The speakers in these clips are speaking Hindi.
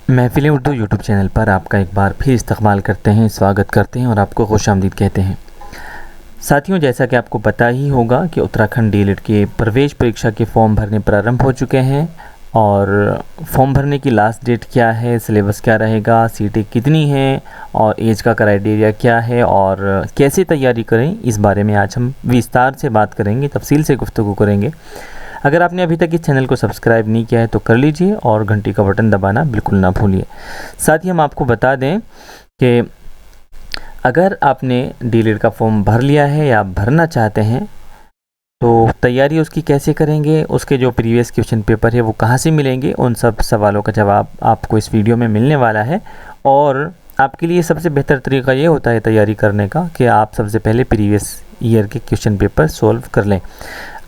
महफिल उर्दू यूट्यूब चैनल पर आपका एक बार फिर इस्तकबाल करते हैं, स्वागत करते हैं और आपको खुशामदीद कहते हैं। साथियों, जैसा कि आपको पता ही होगा कि उत्तराखंड डीएलएड के प्रवेश परीक्षा के फॉर्म भरने प्रारंभ हो चुके हैं और फॉर्म भरने की लास्ट डेट क्या है, सिलेबस क्या रहेगा, सीटें कितनी हैं और एज का क्राइटेरिया क्या है और कैसे तैयारी करें, इस बारे में आज हम विस्तार से बात करेंगे, तफसील से गुफ्तगू करेंगे। अगर आपने अभी तक इस चैनल को सब्सक्राइब नहीं किया है तो कर लीजिए और घंटी का बटन दबाना बिल्कुल ना भूलिए। साथ ही हम आपको बता दें कि अगर आपने डीएलएड का फॉर्म भर लिया है या आप भरना चाहते हैं तो तैयारी उसकी कैसे करेंगे, उसके जो प्रीवियस क्वेश्चन पेपर है वो कहाँ से मिलेंगे, उन सब सवालों का जवाब आपको इस वीडियो में मिलने वाला है। और आपके लिए सबसे बेहतर तरीका ये होता है तैयारी करने का कि आप सबसे पहले प्रीवियस ईयर के क्वेश्चन पेपर सॉल्व कर लें।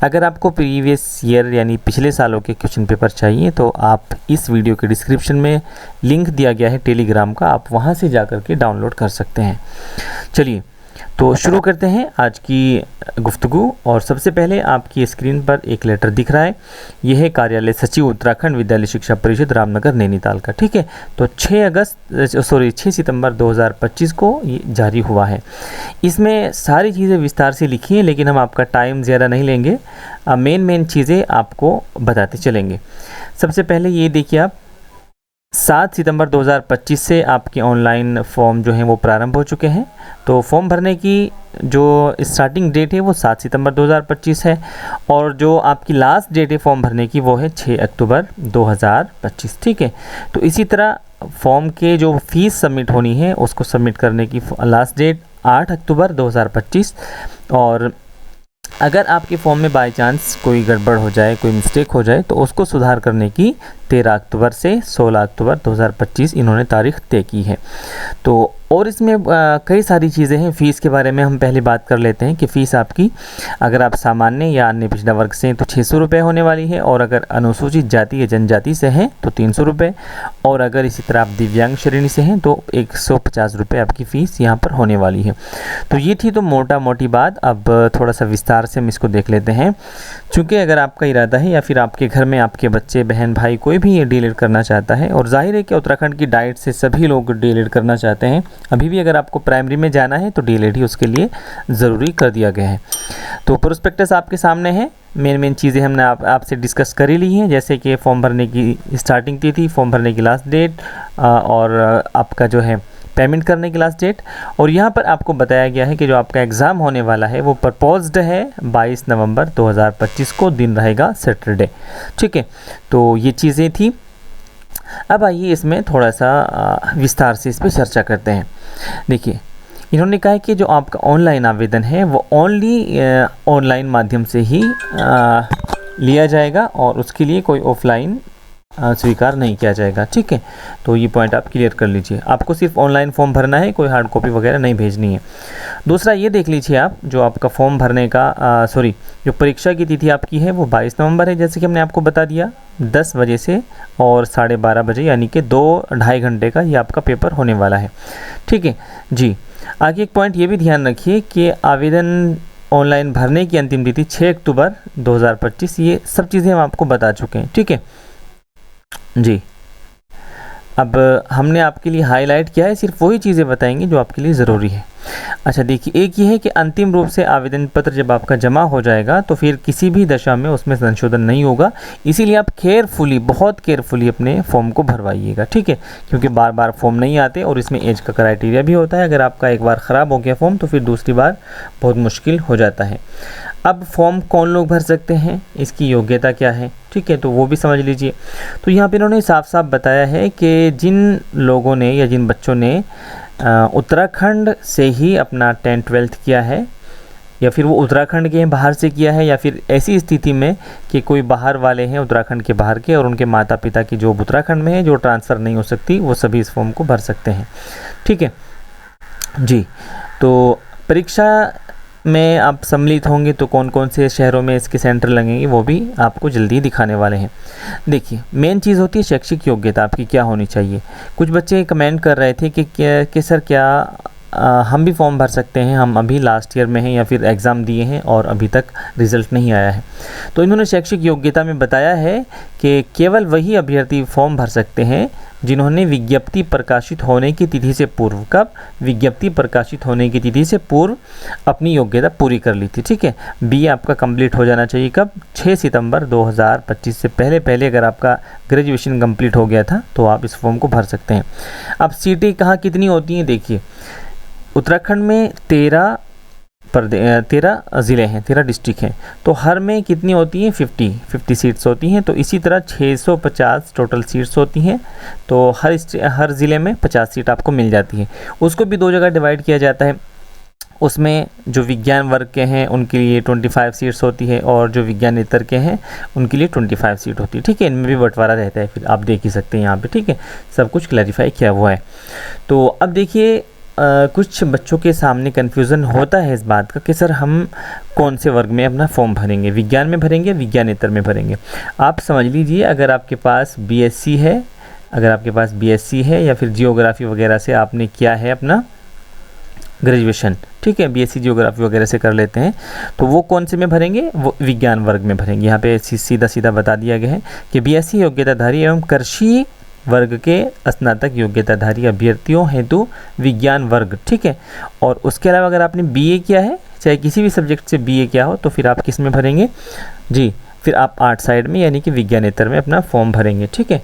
अगर आपको प्रीवियस ईयर यानी पिछले सालों के क्वेश्चन पेपर चाहिए तो आप इस वीडियो के डिस्क्रिप्शन में लिंक दिया गया है टेलीग्राम का, आप वहां से जाकर के डाउनलोड कर सकते हैं। चलिए तो शुरू करते हैं आज की गुफ्तगू। और सबसे पहले आपकी स्क्रीन पर एक लेटर दिख रहा है, यह है कार्यालय सचिव उत्तराखंड विद्यालय शिक्षा परिषद रामनगर नैनीताल का। ठीक है, तो 6 सितंबर 2025 को ये जारी हुआ है। इसमें सारी चीज़ें विस्तार से लिखी हैं, लेकिन हम आपका टाइम ज़्यादा नहीं लेंगे, मेन चीज़ें आपको बताते चलेंगे। सबसे पहले ये देखिए, आप 7 सितंबर 2025 से आपके ऑनलाइन फॉर्म जो हैं वो प्रारंभ हो चुके हैं। तो फॉर्म भरने की जो स्टार्टिंग डेट है वो 7 सितंबर 2025 है और जो आपकी लास्ट डेट है फॉर्म भरने की वो है 6 अक्टूबर 2025। ठीक है, तो इसी तरह फॉर्म के जो फीस सबमिट होनी है उसको सबमिट करने की लास्ट डेट 8 अक्टूबर 2025। और अगर आपके फॉर्म में बाय चांस कोई गड़बड़ हो जाए, कोई मिस्टेक हो जाए तो उसको सुधार करने की 13 अक्टूबर से 16 अक्टूबर 2025 इन्होंने तारीख तय की है। तो और इसमें कई सारी चीज़ें हैं। फ़ीस के बारे में हम पहले बात कर लेते हैं कि फ़ीस आपकी अगर आप सामान्य या अन्य पिछड़ा वर्ग से हैं तो 600 रुपये होने वाली है, और अगर अनुसूचित जाति या जनजाति से हैं तो 300 रुपये, और अगर इसी तरह आप दिव्यांग श्रेणी से हैं तो 150 रुपये आपकी फ़ीस यहाँ पर होने वाली है। तो ये थी तो मोटा मोटी बात। अब थोड़ा सा विस्तार से हम इसको देख लेते हैं। चूँकि अगर आपका इरादा है या फिर आपके घर में आपके बच्चे, बहन, भाई कोई भी ये डीएलएड करना चाहता है, और जाहिर है कि उत्तराखंड की डाइट से सभी लोग डीएलएड करना चाहते हैं, अभी भी अगर आपको प्राइमरी में जाना है तो डीएलएड ही उसके लिए ज़रूरी कर दिया गया है। तो प्रोस्पेक्टस आपके सामने है, मेन चीज़ें हमने आपसे डिस्कस कर ही ली हैं, जैसे कि फॉर्म भरने की स्टार्टिंग तिथि, फॉर्म भरने की लास्ट डेट और आपका जो है पेमेंट करने की लास्ट डेट। और यहाँ पर आपको बताया गया है कि जो आपका एग्ज़ाम होने वाला है वो प्रपोज्ड है 22 नवंबर 2025 को, दिन रहेगा सैटरडे। ठीक है, तो ये चीज़ें थी। अब आइए इसमें थोड़ा सा विस्तार से इस पर चर्चा करते हैं। देखिए, इन्होंने कहा है कि जो आपका ऑनलाइन आवेदन है वो ओनली ऑनलाइन माध्यम से ही लिया जाएगा और उसके लिए कोई ऑफलाइन स्वीकार नहीं किया जाएगा। ठीक है, तो ये पॉइंट आप क्लियर कर लीजिए। आपको सिर्फ ऑनलाइन फॉर्म भरना है, कोई हार्ड कॉपी वगैरह नहीं भेजनी है। दूसरा ये देख लीजिए आप, जो आपका फॉर्म भरने का जो परीक्षा की तिथि आपकी है वो 22 नवंबर है, जैसे कि हमने आपको बता दिया, 10 बजे से और 12:30 बजे, यानी कि 2-2.5 घंटे का ये आपका पेपर होने वाला है। ठीक है जी। आगे एक पॉइंट ये भी ध्यान रखिए कि आवेदन ऑनलाइन भरने की अंतिम तिथि 6 अक्टूबर 2025, ये सब चीज़ें हम आपको बता चुके हैं। ठीक है जी। अब हमने आपके लिए हाईलाइट किया है, सिर्फ वही चीज़ें बताएंगे जो आपके लिए ज़रूरी है। अच्छा देखिए, एक ये है कि अंतिम रूप से आवेदन पत्र जब आपका जमा हो जाएगा तो फिर किसी भी दशा में उसमें संशोधन नहीं होगा, इसीलिए आप बहुत केयरफुली अपने फॉर्म को भरवाइएगा। ठीक है, क्योंकि बार बार फॉर्म नहीं आते और इसमें एज का क्राइटेरिया भी होता है। अगर आपका एक बार ख़राब हो गया फॉर्म तो फिर दूसरी बार बहुत मुश्किल हो जाता है। अब फॉर्म कौन लोग भर सकते हैं, इसकी योग्यता क्या है, ठीक है, तो वो भी समझ लीजिए। तो यहाँ पे इन्होंने साफ साफ बताया है कि जिन लोगों ने या जिन बच्चों ने उत्तराखंड से ही अपना 10th-12th किया है, या फिर वो उत्तराखंड के बाहर से किया है, या फिर ऐसी स्थिति में कि कोई बाहर वाले हैं उत्तराखंड के बाहर के और उनके माता पिता की जॉब उत्तराखंड में है, जो ट्रांसफ़र नहीं हो सकती, वो सभी इस फॉर्म को भर सकते हैं। ठीक है जी। तो परीक्षा में आप सम्मिलित होंगे तो कौन कौन से शहरों में इसके सेंटर लगेंगे वो भी आपको जल्दी दिखाने वाले हैं। देखिए, मेन चीज़ होती है शैक्षिक योग्यता आपकी क्या होनी चाहिए। कुछ बच्चे कमेंट कर रहे थे कि सर क्या हम भी फॉर्म भर सकते हैं, हम अभी लास्ट ईयर में हैं या फिर एग्ज़ाम दिए हैं और अभी तक रिज़ल्ट नहीं आया है। तो इन्होंने शैक्षिक योग्यता में बताया है कि केवल वही अभ्यर्थी फॉर्म भर सकते हैं जिन्होंने विज्ञप्ति प्रकाशित होने की तिथि से पूर्व, कब, विज्ञप्ति प्रकाशित होने की तिथि से पूर्व अपनी योग्यता पूरी कर ली थी। ठीक है, बीए आपका कंप्लीट हो जाना चाहिए कब, 6 सितंबर 2025 से पहले अगर आपका ग्रेजुएशन कंप्लीट हो गया था तो आप इस फॉर्म को भर सकते हैं। अब सीटें कहाँ कितनी होती हैं, देखिए उत्तराखंड में 13 ज़िले हैं, 13 डिस्ट्रिक्ट हैं, तो हर में कितनी होती हैं, 50 सीट्स होती हैं। तो इसी तरह 650 टोटल सीट्स होती हैं, तो हर ज़िले में 50 सीट आपको मिल जाती है। उसको भी 2 जगह डिवाइड किया जाता है, उसमें जो विज्ञान वर्ग के हैं उनके लिए 25 सीट्स होती है और जो विज्ञानेतर के हैं उनके लिए 25 सीट होती है। ठीक है, इनमें भी बंटवारा रहता है, फिर आप देख ही सकते हैं यहाँ पे। ठीक है, सब कुछ क्लैरिफाई किया हुआ है। तो अब देखिए कुछ बच्चों के सामने कन्फ्यूज़न होता है इस बात का कि सर हम कौन से वर्ग में अपना फॉर्म भरेंगे, विज्ञान में भरेंगे, विज्ञानेतर में भरेंगे। आप समझ लीजिए अगर आपके पास बीएससी है या फिर जियोग्राफी वगैरह से आपने किया है अपना ग्रेजुएशन, ठीक है, बीएससी जियोग्राफी वगैरह से कर लेते हैं, तो वो कौन से में भरेंगे, वो विज्ञान वर्ग में भरेंगे। यहाँ पे सीधा बता दिया गया है कि बीएससी योग्यताधारी एवं कृषि वर्ग के स्नातक योग्यताधारी अभ्यर्थियों हेतु विज्ञान वर्ग। ठीक है, और उसके अलावा अगर आपने बीए किया है, चाहे किसी भी सब्जेक्ट से बीए किया हो, तो फिर आप किस में भरेंगे जी, फिर आप आर्ट साइड में यानी कि विज्ञानेतर में अपना फॉर्म भरेंगे। ठीक है,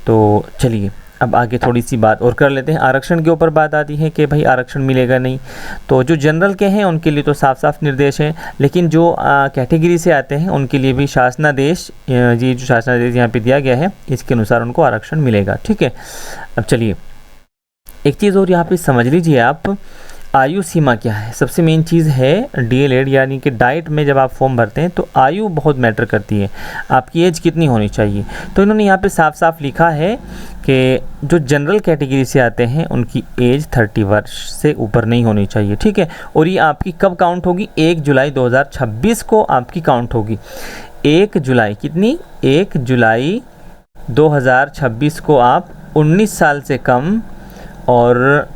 तो चलिए अब आगे थोड़ी सी बात और कर लेते हैं। आरक्षण के ऊपर बात आती है कि भाई आरक्षण मिलेगा नहीं, तो जो जनरल के हैं उनके लिए तो साफ साफ निर्देश हैं, लेकिन जो कैटेगरी से आते हैं उनके लिए भी शासनादेश, ये जो शासनादेश यहाँ पे दिया गया है इसके अनुसार उनको आरक्षण मिलेगा। ठीक है, अब चलिए एक चीज़ और यहाँ पे समझ लीजिए आप, आयु सीमा क्या है। सबसे मेन चीज़ है डीएलएड यानी कि डाइट में जब आप फॉर्म भरते हैं तो आयु बहुत मैटर करती है, आपकी एज कितनी होनी चाहिए। तो इन्होंने यहाँ पे साफ साफ लिखा है कि जो जनरल कैटेगरी से आते हैं उनकी एज 30 वर्ष से ऊपर नहीं होनी चाहिए। ठीक है, और ये आपकी कब काउंट होगी, 1 जुलाई 2026 को आपकी काउंट होगी। 1 जुलाई कितनी, 1 जुलाई 2026 को आप 19 साल से कम और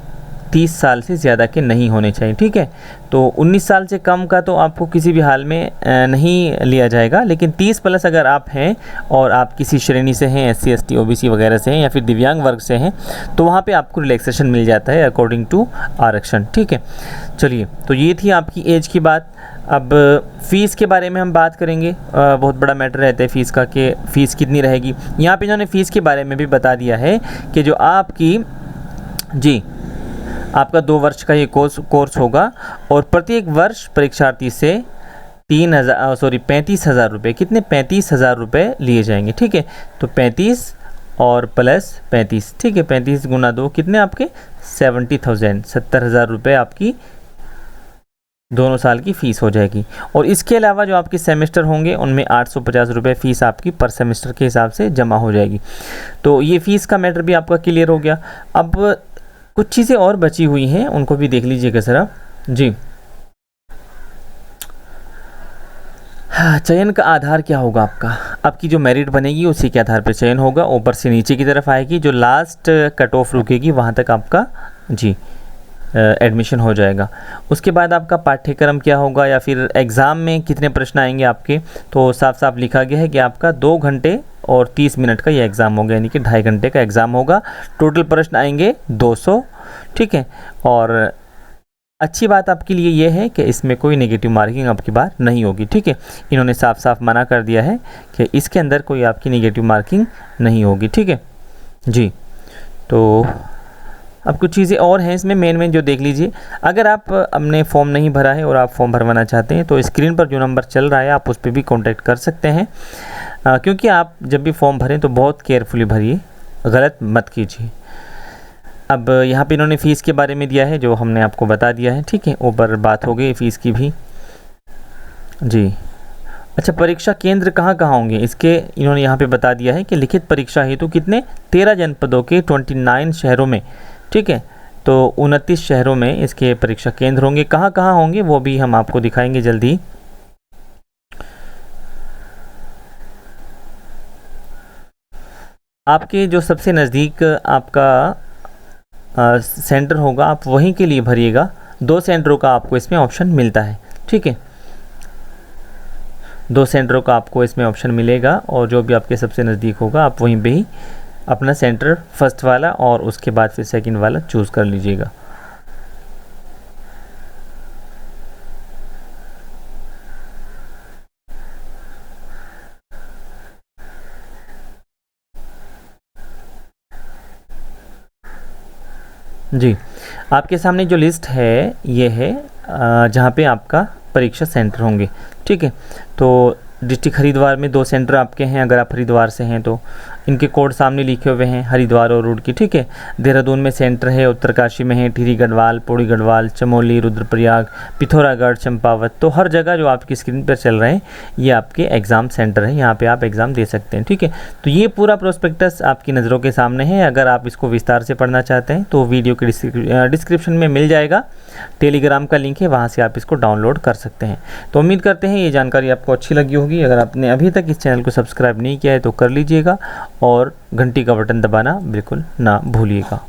30 साल से ज़्यादा के नहीं होने चाहिए। ठीक है, तो 19 साल से कम का तो आपको किसी भी हाल में नहीं लिया जाएगा, लेकिन 30 प्लस अगर आप हैं और आप किसी श्रेणी से हैं, SC ST OBC वगैरह से हैं या फिर दिव्यांग वर्ग से हैं, तो वहाँ पे आपको रिलैक्सेशन मिल जाता है अकॉर्डिंग टू आरक्षण। ठीक है, चलिए तो ये थी आपकी एज की बात। अब फ़ीस के बारे में हम बात करेंगे, बहुत बड़ा मैटर रहता है फ़ीस का कि फ़ीस कितनी रहेगी। यहाँ पे इन्होंने फ़ीस के बारे में भी बता दिया है कि जो आपकी जी आपका 2 वर्ष का ये कोर्स होगा और प्रत्येक वर्ष परीक्षार्थी से 35,000 रुपये, कितने, 35,000 रुपये लिए जाएंगे। ठीक है, तो 35 और प्लस 35, ठीक है, 35 गुना 2 कितने आपके 70,000, 70,000 रुपये आपकी दोनों साल की फ़ीस हो जाएगी। और इसके अलावा जो आपके सेमेस्टर होंगे उनमें 850 रुपये फ़ीस आपकी पर सेमेस्टर के हिसाब से जमा हो जाएगी। तो ये फ़ीस का मैटर भी आपका क्लियर हो गया। अब कुछ चीज़ें और बची हुई हैं, उनको भी देख लीजिएगा ज़रा जी। हाँ, चयन का आधार क्या होगा आपका, आपकी जो मेरिट बनेगी उसी के आधार पर चयन होगा, ऊपर से नीचे की तरफ आएगी, जो लास्ट कट ऑफ रुकेगी वहाँ तक आपका जी एडमिशन हो जाएगा। उसके बाद आपका पाठ्यक्रम क्या होगा या फिर एग्ज़ाम में कितने प्रश्न आएंगे आपके, तो साफ साफ लिखा गया है कि आपका 2 घंटे और 30 मिनट का ये एग्ज़ाम होगा, यानी कि 2.5 घंटे का एग्ज़ाम होगा। टोटल प्रश्न आएंगे 200। ठीक है, और अच्छी बात आपके लिए ये है कि इसमें कोई नेगेटिव मार्किंग आपकी बार नहीं होगी। ठीक है, इन्होंने साफ साफ मना कर दिया है कि इसके अंदर कोई आपकी नेगेटिव मार्किंग नहीं होगी। ठीक है जी, तो अब कुछ चीज़ें और हैं इसमें मेन जो देख लीजिए। अगर आप अपने फॉर्म नहीं भरा है और आप फॉर्म भरवाना चाहते हैं तो स्क्रीन पर जो नंबर चल रहा है आप उस पर भी कांटेक्ट कर सकते हैं, क्योंकि आप जब भी फॉर्म भरें तो बहुत केयरफुली भरिए, गलत मत कीजिए। अब यहाँ पे इन्होंने फ़ीस के बारे में दिया है जो हमने आपको बता दिया है। ठीक है, ऊपर बात हो गई फ़ीस की भी जी। अच्छा, परीक्षा केंद्र कहाँ कहाँ होंगे, इसके इन्होंने यहाँ पे बता दिया है कि लिखित परीक्षा हेतु कितने 13 जनपदों के 29 शहरों में, ठीक है, तो 29 शहरों में इसके परीक्षा केंद्र होंगे। कहाँ कहाँ होंगे वो भी हम आपको दिखाएंगे जल्दी। आपके जो सबसे नज़दीक आपका सेंटर होगा आप वहीं के लिए भरिएगा। 2 सेंटरों का आपको इसमें ऑप्शन मिलता है, ठीक है। 2 सेंटरों का आपको इसमें ऑप्शन मिलेगा और जो भी आपके सबसे नज़दीक होगा आप वहीं पे ही अपना सेंटर फर्स्ट वाला और उसके बाद फिर सेकंड वाला चूज़ कर लीजिएगा। जी, आपके सामने जो लिस्ट है ये है जहाँ पे आपका परीक्षा सेंटर होंगे, ठीक है। तो डिस्ट्रिक्ट हरिद्वार में 2 सेंटर आपके हैं, अगर आप हरिद्वार से हैं तो इनके कोड सामने लिखे हुए हैं, हरिद्वार और रूड़की, ठीक है। देहरादून में सेंटर है, उत्तरकाशी में है, टिहरी गढ़वाल, पौड़ी गढ़वाल, चमोली, रुद्रप्रयाग, पिथौरागढ़, चंपावत। तो हर जगह जो आपकी स्क्रीन पर चल रहे हैं ये आपके एग्ज़ाम सेंटर है, यहाँ पे आप एग्ज़ाम दे सकते हैं, ठीक है। तो ये पूरा प्रोस्पेक्टस आपकी नज़रों के सामने है। अगर आप इसको विस्तार से पढ़ना चाहते हैं तो वीडियो के डिस्क्रिप्शन में मिल जाएगा, टेलीग्राम का लिंक है, वहाँ से आप इसको डाउनलोड कर सकते हैं। तो उम्मीद करते हैं ये जानकारी आपको अच्छी लगी होगी। अगर आपने अभी तक इस चैनल को सब्सक्राइब नहीं किया है तो कर लीजिएगा और घंटी का बटन दबाना बिल्कुल ना भूलिएगा।